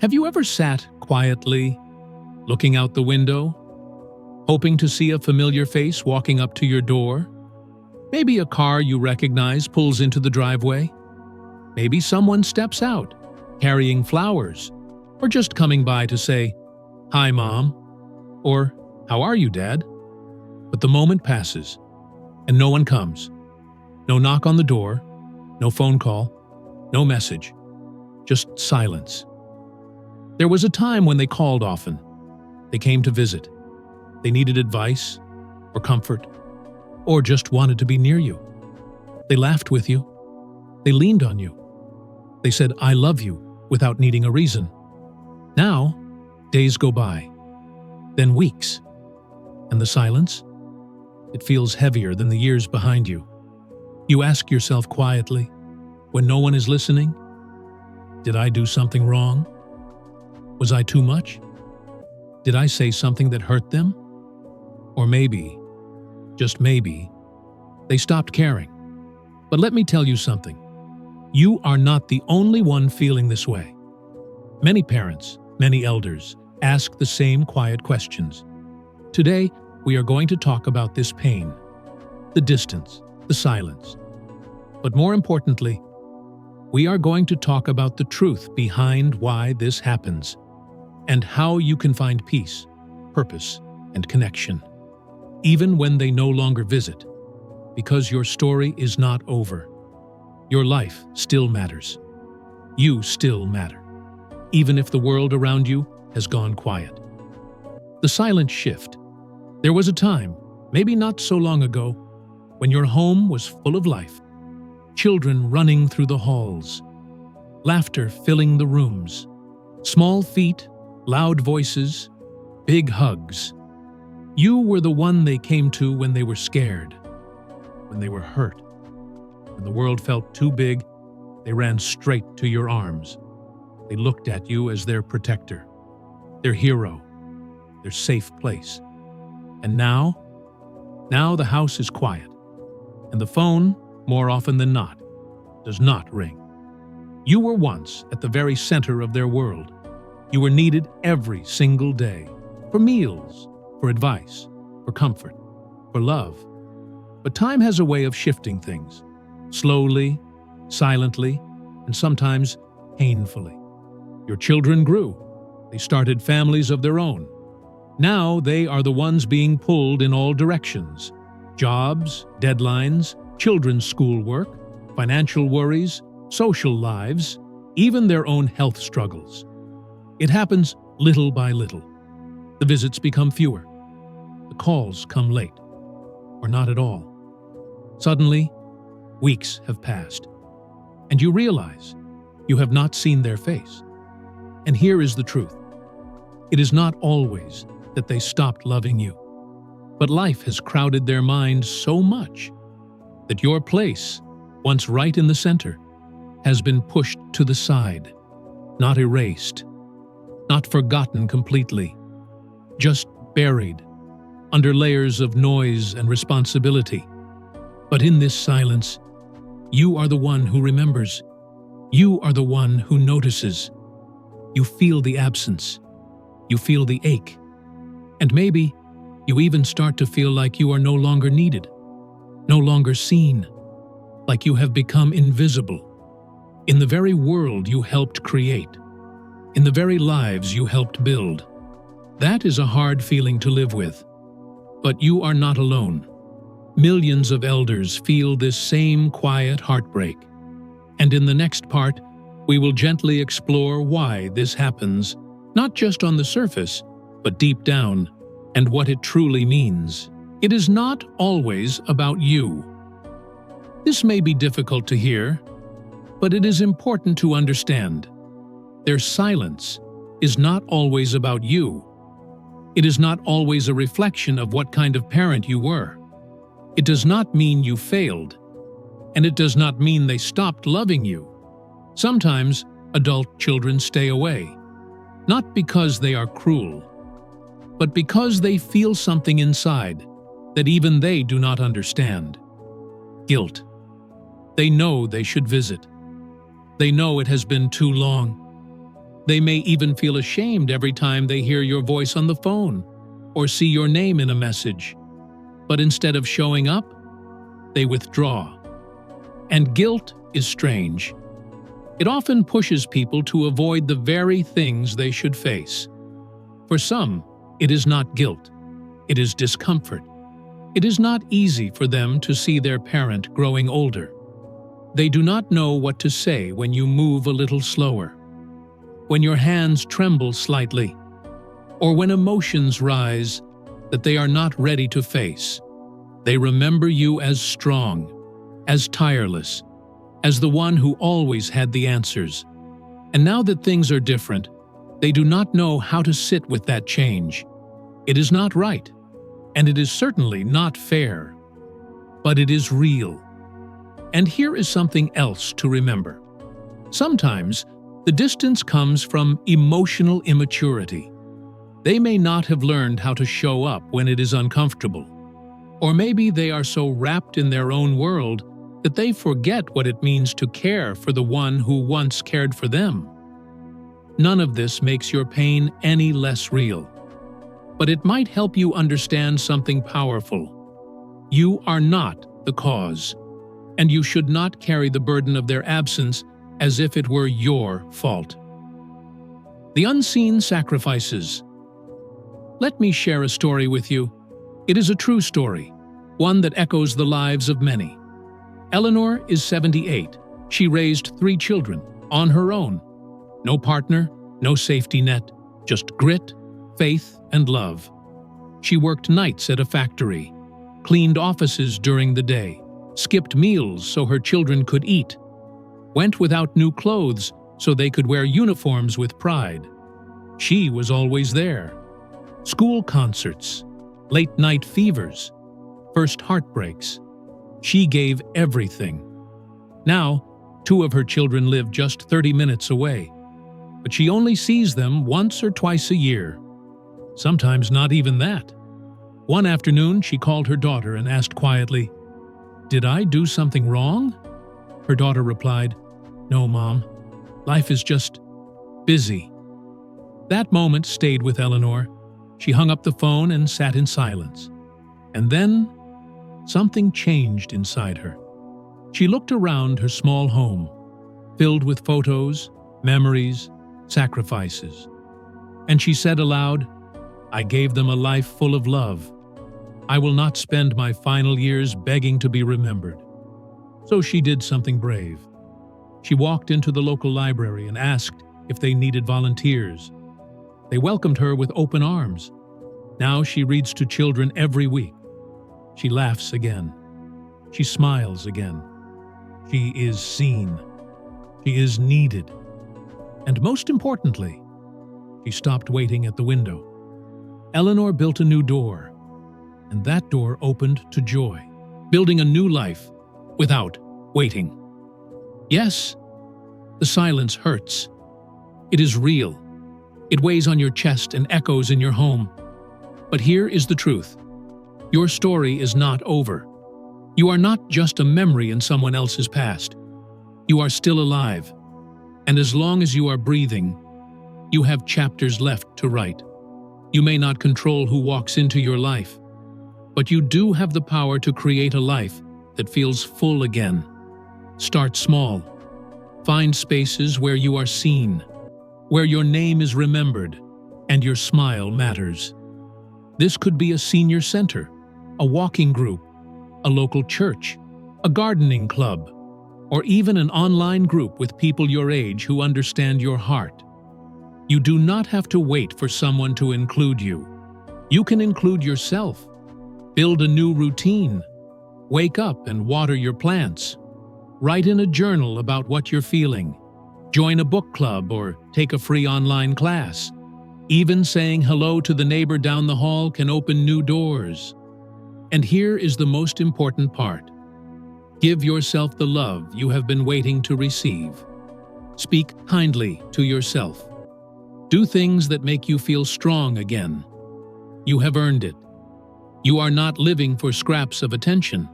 Have you ever sat quietly, looking out the window, hoping to see a familiar face walking up to your door? Maybe a car you recognize pulls into the driveway. Maybe someone steps out, carrying flowers, or just coming by to say, "Hi, Mom," or "How are you, Dad?" But the moment passes, and no one comes. No knock on the door, no phone call, no message, just silence. There was a time when they called often. They came to visit. They needed advice or comfort, or just wanted to be near you. They laughed with you. They leaned on you. They said, "I love you," without needing a reason. Now, days go by, then weeks, and the silence? It feels heavier than the years behind you. You ask yourself quietly, when no one is listening, did I do something wrong? Was I too much? Did I say something that hurt them? Or maybe, just maybe, they stopped caring. But let me tell you something. You are not the only one feeling this way. Many parents, many elders, ask the same quiet questions. Today, we are going to talk about this pain, the distance, the silence. But more importantly, we are going to talk about the truth behind why this happens and how you can find peace, purpose, and connection, even when they no longer visit, because your story is not over. Your life still matters. You still matter, even if the world around you has gone quiet. The silent shift. There was a time, maybe not so long ago, when your home was full of life, children running through the halls, laughter filling the rooms, small feet, loud voices, big hugs. You were the one they came to when they were scared, when they were hurt. When the world felt too big, they ran straight to your arms. They looked at you as their protector, their hero, their safe place. And now the house is quiet, and the phone, more often than not, does not ring. You were once at the very center of their world. You were needed every single day, for meals, for advice, for comfort, for love. But time has a way of shifting things, slowly, silently, and sometimes painfully. Your children grew. They started families of their own. Now they are the ones being pulled in all directions. Jobs, deadlines, children's schoolwork, financial worries, social lives, even their own health struggles. It happens little by little. The visits become fewer. The calls come late, or not at all. Suddenly, weeks have passed, and you realize you have not seen their face. And here is the truth. It is not always that they stopped loving you, but life has crowded their mind so much that your place, once right in the center, has been pushed to the side, not erased, not forgotten completely, just buried under layers of noise and responsibility. But in this silence, you are the one who remembers. You are the one who notices. You feel the absence. You feel the ache. And maybe you even start to feel like you are no longer needed, no longer seen, like you have become invisible in the very world you helped create, in the very lives you helped build. That is a hard feeling to live with. But you are not alone. Millions of elders feel this same quiet heartbreak. And in the next part, we will gently explore why this happens, not just on the surface, but deep down, and what it truly means. It is not always about you. This may be difficult to hear, but it is important to understand. Their silence is not always about you. It is not always a reflection of what kind of parent you were. It does not mean you failed, and it does not mean they stopped loving you. Sometimes adult children stay away, not because they are cruel, but because they feel something inside that even they do not understand. Guilt. They know they should visit. They know it has been too long. They may even feel ashamed every time they hear your voice on the phone or see your name in a message. But instead of showing up, they withdraw. And guilt is strange. It often pushes people to avoid the very things they should face. For some, it is not guilt. It is discomfort. It is not easy for them to see their parent growing older. They do not know what to say when you move a little slower, when your hands tremble slightly, or when emotions rise that they are not ready to face. They remember you as strong, as tireless, as the one who always had the answers. And now that things are different, they do not know how to sit with that change. It is not right, and it is certainly not fair, but it is real. And here is something else to remember. Sometimes, the distance comes from emotional immaturity. They may not have learned how to show up when it is uncomfortable. Or maybe they are so wrapped in their own world that they forget what it means to care for the one who once cared for them. None of this makes your pain any less real. But it might help you understand something powerful. You are not the cause, and you should not carry the burden of their absence as if it were your fault. The unseen sacrifices. Let me share a story with you. It is a true story, one that echoes the lives of many. Eleanor is 78. She raised 3 children on her own. No partner, no safety net, just grit, faith, and love. She worked nights at a factory, cleaned offices during the day, skipped meals so her children could eat, went without new clothes so they could wear uniforms with pride. She was always there. School concerts, late-night fevers, first heartbreaks. She gave everything. Now, 2 of her children live just 30 minutes away, but she only sees them once or twice a year. Sometimes not even that. One afternoon, she called her daughter and asked quietly, "Did I do something wrong?" Her daughter replied, "No, Mom. Life is just busy." That moment stayed with Eleanor. She hung up the phone and sat in silence. And then, something changed inside her. She looked around her small home, filled with photos, memories, sacrifices. And she said aloud, "I gave them a life full of love. I will not spend my final years begging to be remembered." So she did something brave. She walked into the local library and asked if they needed volunteers. They welcomed her with open arms. Now she reads to children every week. She laughs again. She smiles again. She is seen. She is needed. And most importantly, she stopped waiting at the window. Eleanor built a new door, and that door opened to joy, building a new life without waiting. Yes, the silence hurts. It is real. It weighs on your chest and echoes in your home. But here is the truth. Your story is not over. You are not just a memory in someone else's past. You are still alive. And as long as you are breathing, you have chapters left to write. You may not control who walks into your life, but you do have the power to create a life that feels full again. Start small. Find spaces where you are seen, where your name is remembered, and your smile matters. This could be a senior center, a walking group, a local church, a gardening club, or even an online group with people your age who understand your heart. You do not have to wait for someone to include you. You can include yourself. Build a new routine. Wake up and water your plants. Write in a journal about what you're feeling. Join a book club or take a free online class. Even saying hello to the neighbor down the hall can open new doors. And here is the most important part. Give yourself the love you have been waiting to receive. Speak kindly to yourself. Do things that make you feel strong again. You have earned it. You are not living for scraps of attention.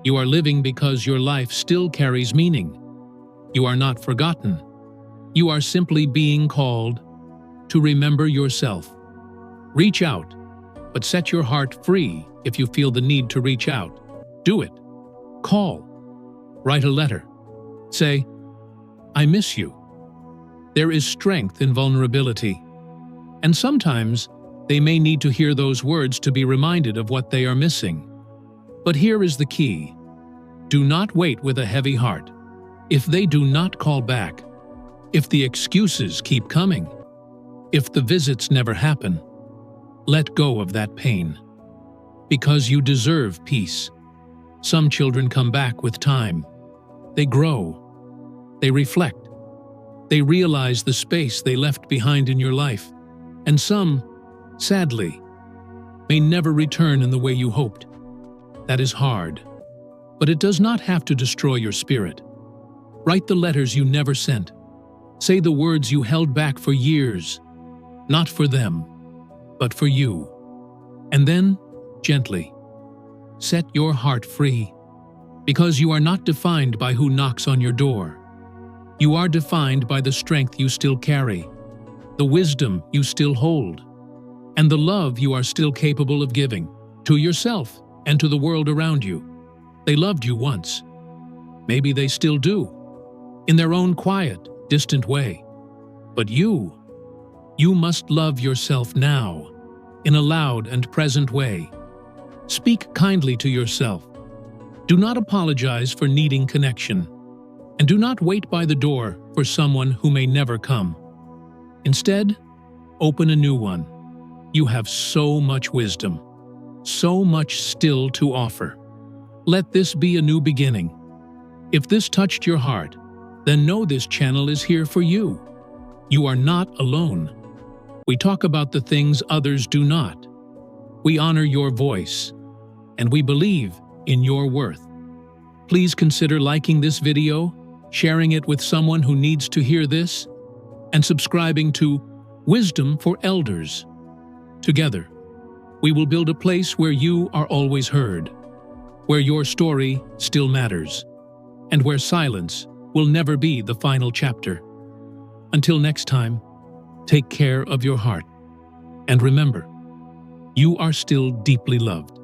You are living because your life still carries meaning. You are not forgotten. You are simply being called to remember yourself. Reach out, but set your heart free if you feel the need to reach out. Do it. Call. Write a letter. Say, "I miss you." There is strength in vulnerability, and sometimes they may need to hear those words to be reminded of what they are missing. But here is the key. Do not wait with a heavy heart. If they do not call back, if the excuses keep coming, if the visits never happen, let go of that pain. Because you deserve peace. Some children come back with time. They grow. They reflect. They realize the space they left behind in your life. And some, sadly, may never return in the way you hoped. That is hard. But it does not have to destroy your spirit. Write the letters you never sent. Say the words you held back for years. Not for them, but for you. And then, gently, set your heart free. Because you are not defined by who knocks on your door. You are defined by the strength you still carry, the wisdom you still hold, and the love you are still capable of giving to yourself and to the world around you. They loved you once. Maybe they still do, in their own quiet, distant way. But you must love yourself now, in a loud and present way. Speak kindly to yourself. Do not apologize for needing connection, and do not wait by the door for someone who may never come. Instead, open a new one. You have so much wisdom, so much still to offer. Let this be a new beginning. If this touched your heart, then know this channel is here for you. You are not alone. We talk about the things others do not. We honor your voice, and we believe in your worth. Please consider liking this video, sharing it with someone who needs to hear this, and subscribing to Wisdom for Elders. Together, we will build a place where you are always heard, where your story still matters, and where silence will never be the final chapter. Until next time, take care of your heart, and remember, you are still deeply loved.